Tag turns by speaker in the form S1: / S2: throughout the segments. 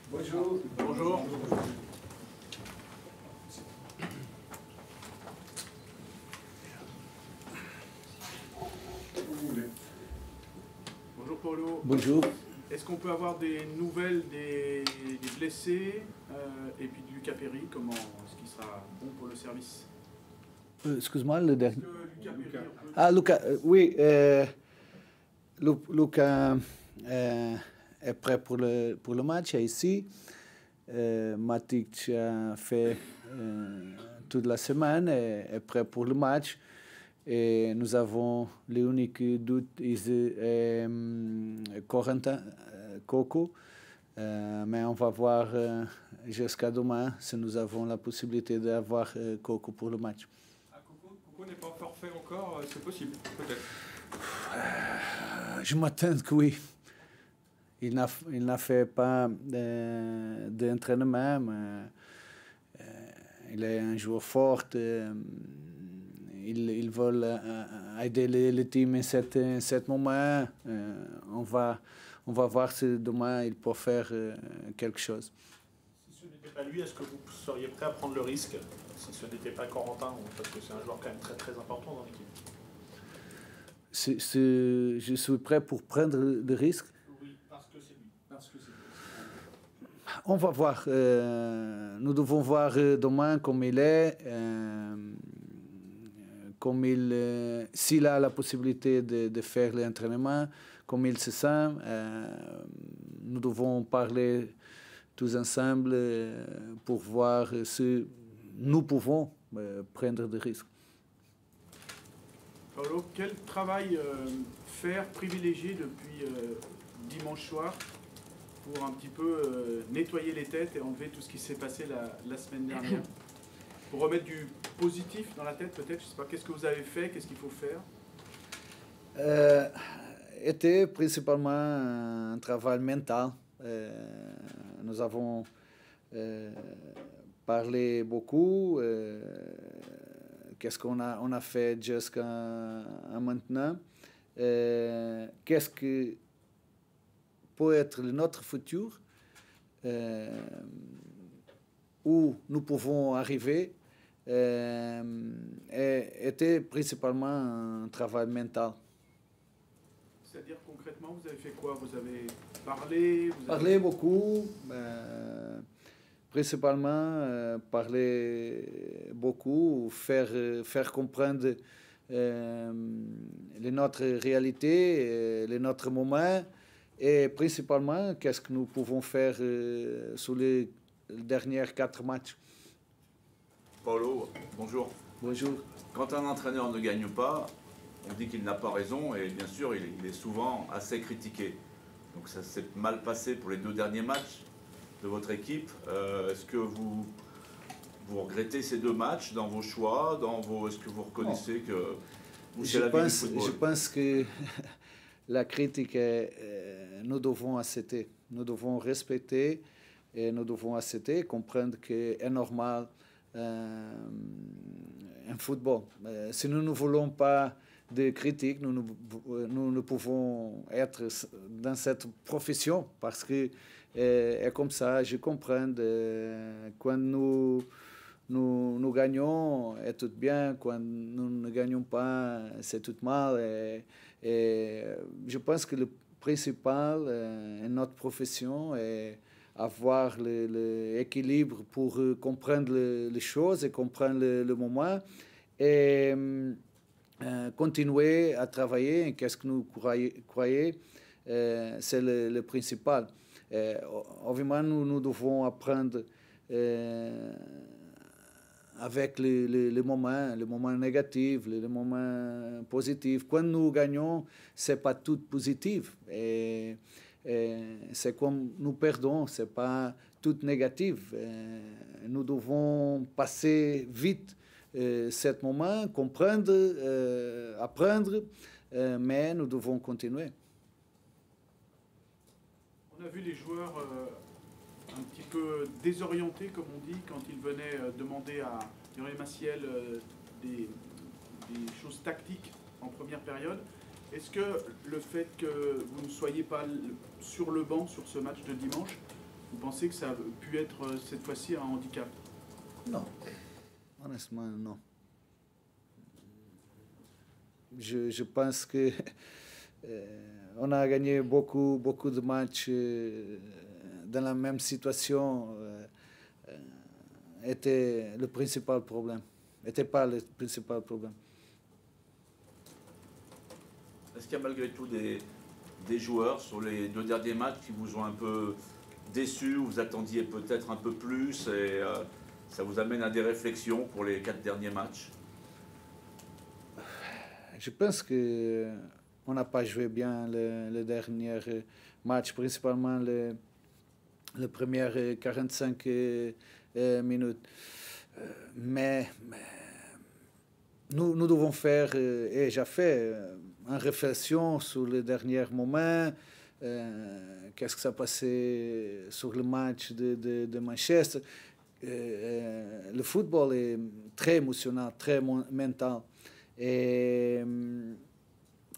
S1: Bonjour.
S2: Bonjour. Bonjour Paulo.
S1: Bonjour.
S2: Est-ce qu'on peut avoir des nouvelles des blessés et puis de Luca Perry, comment est-ce qu'il sera bon pour le service?
S1: Excuse-moi, le dernier.
S2: Luca Perry, on peut...
S1: Ah, Luca, oui. Luca est prêt pour le match ici. Matic a fait toute la semaine et est prêt pour le match. Et nous avons l'unique doute, c'est Corentin Coco. Mais on va voir jusqu'à demain si nous avons la possibilité d'avoir Coco pour le match.
S3: Ah, Coco n'est pas forfait encore, c'est possible, peut-être.
S1: Je m'attends que oui. Il n'a fait pas d'entraînement, mais il est un joueur fort. Il veut aider le team en cet moment. On va voir si demain il peut faire quelque chose.
S4: Si ce n'était pas lui, est-ce que vous seriez prêt à prendre le risque, si ce n'était pas Corentin, parce que c'est un joueur quand même très très important dans l'équipe?
S1: Je suis prêt pour prendre le risque.
S4: Oui, parce que c'est lui. Parce que c'est lui.
S1: On va voir. Nous devons voir demain comme il est. S'il a la possibilité de faire l'entraînement, comme il se sent. Nous devons parler tous ensemble pour voir si nous pouvons prendre des risques.
S2: Paulo, quel travail privilégier depuis dimanche soir pour un petit peu nettoyer les têtes et enlever tout ce qui s'est passé la semaine dernière? Pour remettre du positif dans la tête peut-être, je ne sais pas, qu'est-ce que vous avez fait, qu'est-ce qu'il faut faire?
S1: Était principalement un travail mental. Nous avons parlé beaucoup. Qu'est-ce qu'on a fait jusqu'à maintenant? Qu'est-ce que peut être notre futur? Où nous pouvons arriver? Était principalement un travail mental.
S2: C'est-à-dire concrètement, vous avez fait quoi? Vous avez parlé?
S1: Parlé beaucoup. Principalement parler beaucoup, faire comprendre notre réalité, notre moment, et principalement qu'est-ce que nous pouvons faire sur les derniers 4 matchs.
S5: Paulo, bonjour.
S1: Bonjour.
S5: Quand un entraîneur ne gagne pas, on dit qu'il n'a pas raison et bien sûr il est souvent assez critiqué. Donc ça s'est mal passé pour les 2 derniers matchs de votre équipe. Est-ce que vous regrettez ces 2 matchs dans vos choix, est-ce que vous reconnaissez que c'est la vie du football?
S1: Je pense que la critique, nous devons accepter. Nous devons respecter et nous devons accepter, comprendre que c'est normal en football. Si nous ne voulons pas de critiques, nous ne pouvons être dans cette profession parce que est comme ça, je comprends. Quand nous gagnons, c'est tout bien. Quand nous ne gagnons pas, c'est tout mal. Et je pense que le principal en notre profession est avoir l'équilibre pour comprendre les choses et comprendre le moment et continuer à travailler. Qu'est-ce que nous croyons, c'est le principal. Évidemment, nous devons apprendre avec les moments négatifs, les moments positifs. Quand nous gagnons, ce n'est pas tout positif. Et c'est comme nous perdons, ce n'est pas tout négatif. Nous devons passer vite ce moment, comprendre, apprendre, mais nous devons continuer.
S2: On a vu les joueurs un petit peu désorientés, comme on dit, quand ils venaient demander à Muriel Maciel des choses tactiques en première période. Est-ce que le fait que vous ne soyez pas sur le banc sur ce match de dimanche Vous pensez que ça a pu être cette fois-ci un handicap?
S1: Non, honnêtement, non. Je pense que on a gagné beaucoup de matchs dans la même situation. Était le principal problème. N'était pas le principal problème.
S5: Est-ce qu'il y a malgré tout des joueurs sur les 2 derniers matchs qui vous ont un peu déçu, vous attendiez peut-être un peu plus et ça vous amène à des réflexions pour les 4 derniers matchs?
S1: Je pense qu'on n'a pas joué bien le dernier match, principalement le premier 45 minutes. Mais nous devons faire, et j'ai fait, une réflexion sur le dernier moment. Qu'est-ce que ça passait sur le match de Manchester. Le football est très émotionnel, très mental. Et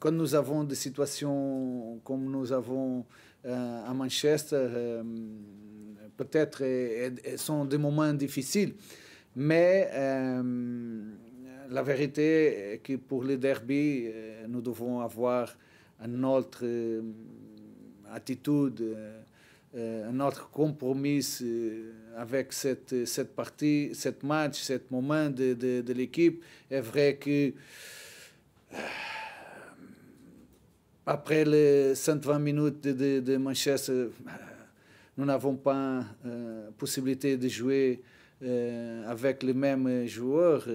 S1: quand nous avons des situations comme nous avons à Manchester, peut-être sont des moments difficiles, mais la vérité est que pour le derby, nous devons avoir une autre attitude, un autre compromis avec cette partie, cette match, ce moment de l'équipe. C'est vrai que après les 120 minutes de Manchester, nous n'avons pas possibilité de jouer avec les mêmes joueurs.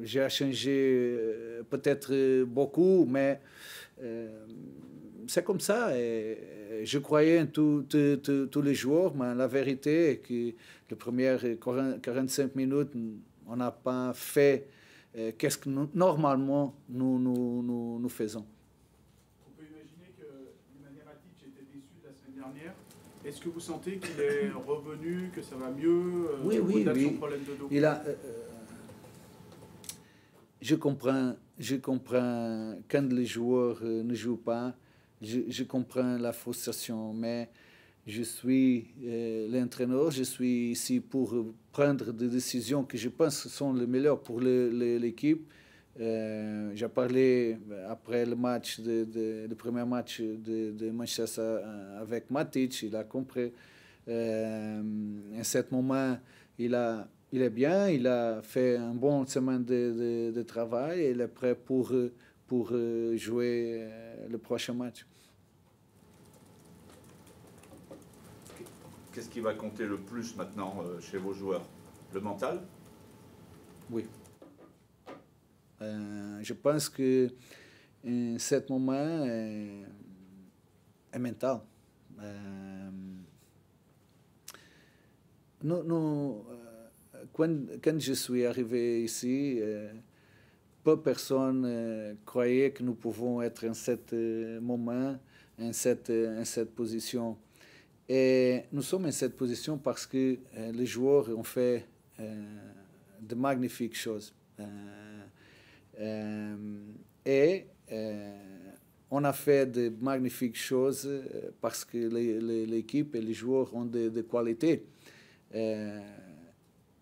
S1: J'ai changé peut-être beaucoup, mais c'est comme ça. Et je croyais en tous les joueurs, mais la vérité est que les premières 45 minutes, on n'a pas fait qu'est-ce que normalement nous faisons.
S2: On peut imaginer que Nemanja Matic était déçu de la semaine dernière. Est-ce que vous sentez qu'il est revenu, que ça va mieux
S1: Oui.
S2: Son problème de dos?
S1: Je comprends quand les joueurs ne jouent pas, je comprends la frustration, mais je suis l'entraîneur, je suis ici pour prendre des décisions que je pense sont les meilleures pour l'équipe. J'ai parlé après le match, le premier match de Manchester avec Matic, il a compris. À ce moment, il est bien, il a fait un bon semaine de travail et il est prêt pour jouer le prochain match.
S5: Qu'est-ce qui va compter le plus maintenant chez vos joueurs? Le mental?
S1: Oui. Je pense que ce moment est mental. Quand je suis arrivé ici, peu de personnes croyaient que nous pouvons être en ce moment, en cette position. Et nous sommes en cette position parce que les joueurs ont fait de magnifiques choses. Et on a fait de magnifiques choses parce que l'équipe et les joueurs ont de qualité.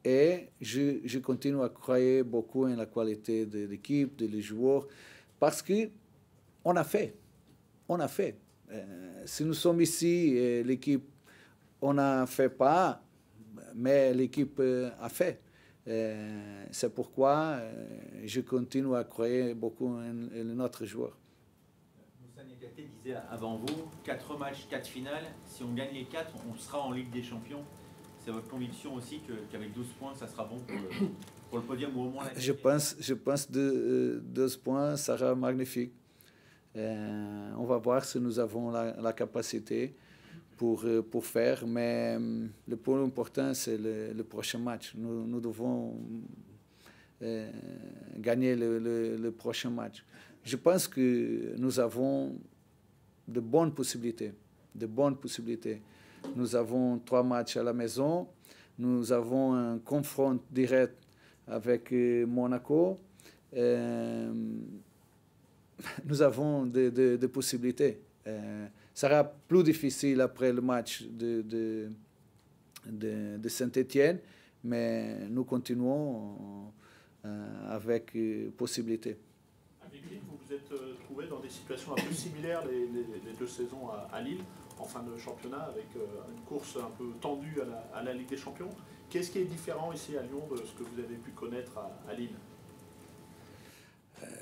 S1: Et je continue à croire beaucoup en la qualité de l'équipe, des joueurs, parce qu'on a fait. On a fait. Si nous sommes ici, l'équipe, on n'a fait pas, mais l'équipe a fait. C'est pourquoi je continue à croire beaucoup en notre joueur.
S6: Moussa Niakhaté disait avant vous, 4 matchs, 4 finales. Si on gagne les 4, on sera en Ligue des Champions. C'est votre conviction aussi qu'avec 12 points, ça sera bon pour le podium ou au moins la...
S1: Je pense que 12 points sera magnifique. On va voir si nous avons la capacité pour faire, mais le point important, c'est le prochain match. Nous devons gagner le prochain match. Je pense que nous avons de bonnes possibilités. Nous avons 3 matchs à la maison. Nous avons un confront direct avec Monaco. Nous avons des possibilités. sera plus difficile après le match de Saint-Étienne, mais nous continuons avec possibilité.
S4: Avec Lille, vous vous êtes trouvé dans des situations un peu similaires les 2 saisons à Lille, en fin de championnat, avec une course un peu tendue à la Ligue des Champions. Qu'est-ce qui est différent ici à Lyon de ce que vous avez pu connaître à Lille?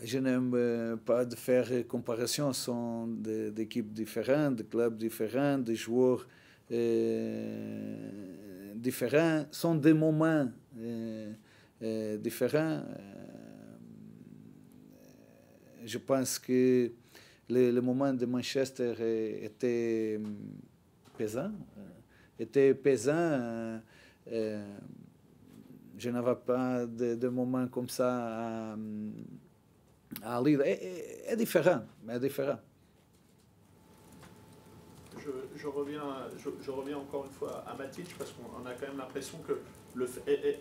S1: Je n'aime pas de faire comparaison. Ce sont d'équipes différentes, de clubs différents, de joueurs différents. Ce sont des moments différents. Je pense que le moment de Manchester était pesant. Je n'avais pas de moment comme ça à Lille. C'est différent.
S4: Je reviens encore une fois à Matic, parce qu'on a quand même l'impression que...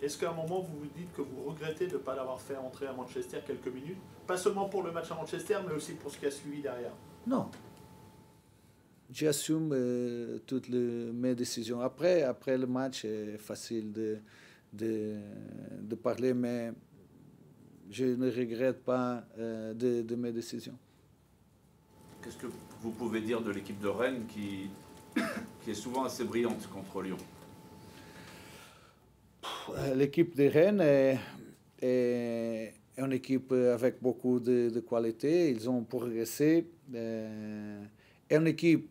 S4: Est-ce qu'à un moment vous vous dites que vous regrettez de ne pas l'avoir fait entrer à Manchester quelques minutes? Pas seulement pour le match à Manchester, mais aussi pour ce qui a suivi derrière.
S1: Non. J'assume toutes mes décisions. Après le match, c'est facile de parler, mais je ne regrette pas de mes décisions.
S5: Qu'est-ce que vous pouvez dire de l'équipe de Rennes qui est souvent assez brillante contre Lyon?
S1: L'équipe de Rennes est une équipe avec beaucoup de qualité. Ils ont progressé. Est une équipe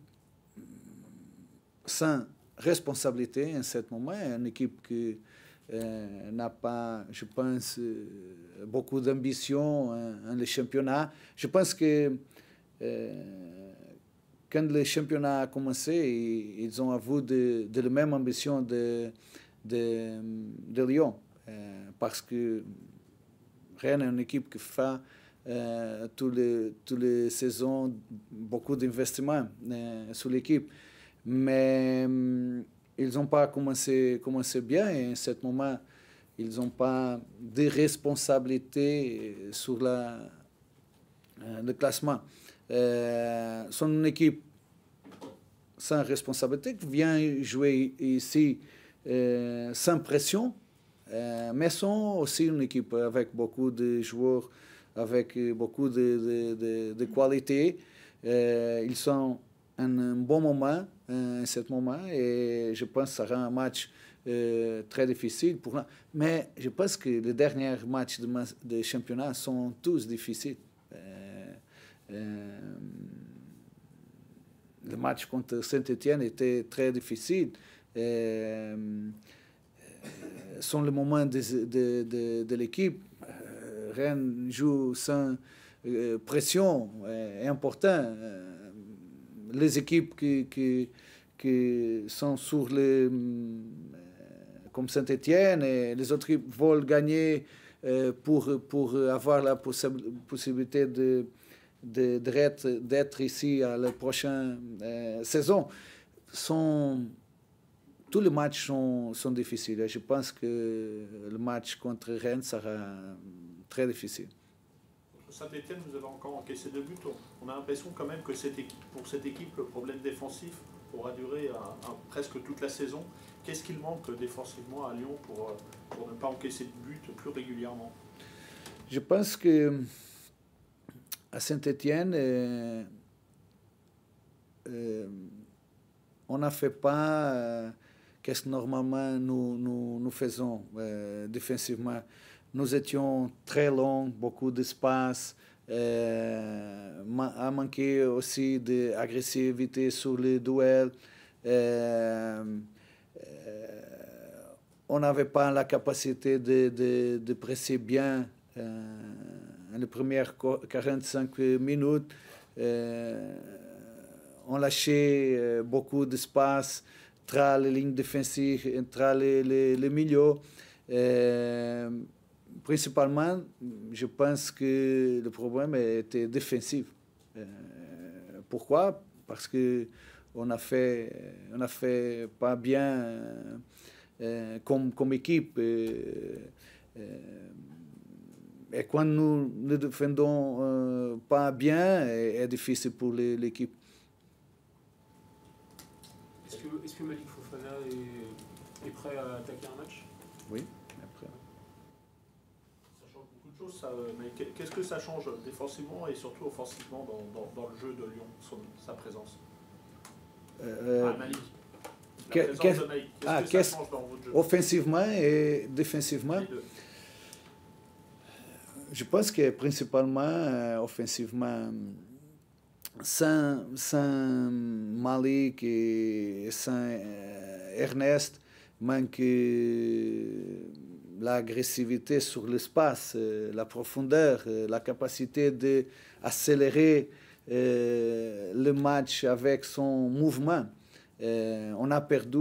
S1: sans responsabilité en ce moment. Une équipe qui n'a pas, je pense, beaucoup d'ambition en le championnat. Je pense que quand le championnat a commencé, ils ont avoué de la même ambition de Lyon, parce que Rennes est une équipe qui fait toutes les saisons beaucoup d'investissements sur l'équipe, mais ils n'ont pas commencé bien, et en ce moment ils n'ont pas de responsabilité sur le classement. Sont une équipe sans responsabilité qui vient jouer ici sans pression, mais sont aussi une équipe avec beaucoup de joueurs, avec beaucoup de qualité. Ils sont en un bon moment en ce moment, et je pense que ça sera un match très difficile pour nous. Mais je pense que les derniers matchs de championnat sont tous difficiles. Le match contre Saint-Étienne était très difficile. Sont le moment de l'équipe. Rennes joue sans pression, est important. Les équipes qui sont sur comme Saint-Étienne, et les autres équipes veulent gagner pour avoir la possibilité d'être ici à la prochaine saison. Tous les matchs sont difficiles. Je pense que le match contre Rennes sera très difficile.
S4: Saint-Étienne, vous avez encore encaissé 2 buts. On a l'impression quand même que pour cette équipe, le problème défensif aura duré presque toute la saison. Qu'est-ce qu'il manque défensivement à Lyon pour ne pas encaisser de buts plus régulièrement?
S1: Je pense que à Saint-Étienne, on n'a fait pas qu'est-ce que normalement nous faisons défensivement. Nous étions très longs, beaucoup d'espace, a manqué aussi d'agressivité sur les duels. On n'avait pas la capacité de presser bien en les premières 45 minutes. On lâchait beaucoup d'espace entre les lignes défensives, entre les milieux. Principalement, je pense que le problème était défensif. Pourquoi? Parce qu'on a fait pas bien comme équipe. Et quand nous ne défendons pas bien, c'est difficile pour l'équipe.
S7: Est-ce que Malik Fofana est prêt à attaquer un match?
S1: Oui, après.
S4: Ça change beaucoup de choses, ça, mais qu'est-ce que ça change défensivement et surtout offensivement dans le jeu de Lyon, sa présence? Malik. La présence de Malik, qu'est-ce que ça change dans votre jeu?
S1: Offensivement et défensivement?
S4: Les deux.
S1: Je pense que principalement, offensivement, sans Malik et sans Ernest, manque l'agressivité sur l'espace, la profondeur, la capacité d'accélérer le match avec son mouvement. On a perdu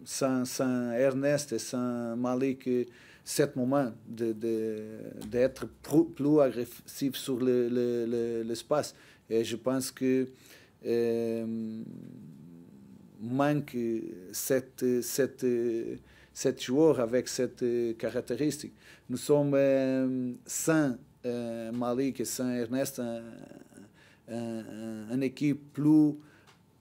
S1: sans Ernest et sans Malik cet moment d'être plus agressif sur l'espace. Et je pense que manque cette joueur avec cette caractéristique. Nous sommes sans Malik et sans Ernest une équipe plus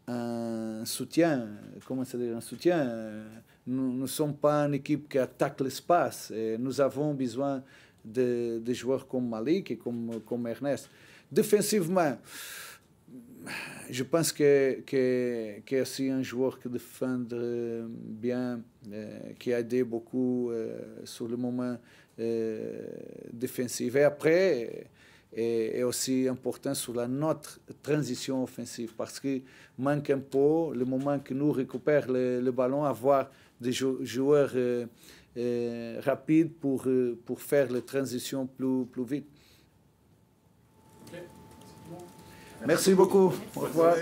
S1: un soutien, comment ça dire, un soutien. Nous ne sommes pas une équipe qui attaque l'espace. Nous avons besoin de joueurs comme Malik et comme Ernest. Défensivement, je pense que est aussi un joueur qui défend bien, qui a aidé beaucoup sur le moment défensif. Et après, est aussi important sur notre transition offensive parce qu'il manque un peu le moment que nous récupérons le ballon, avoir des joueurs rapides pour faire la transition plus vite.
S7: Okay.
S1: Merci beaucoup. Au revoir.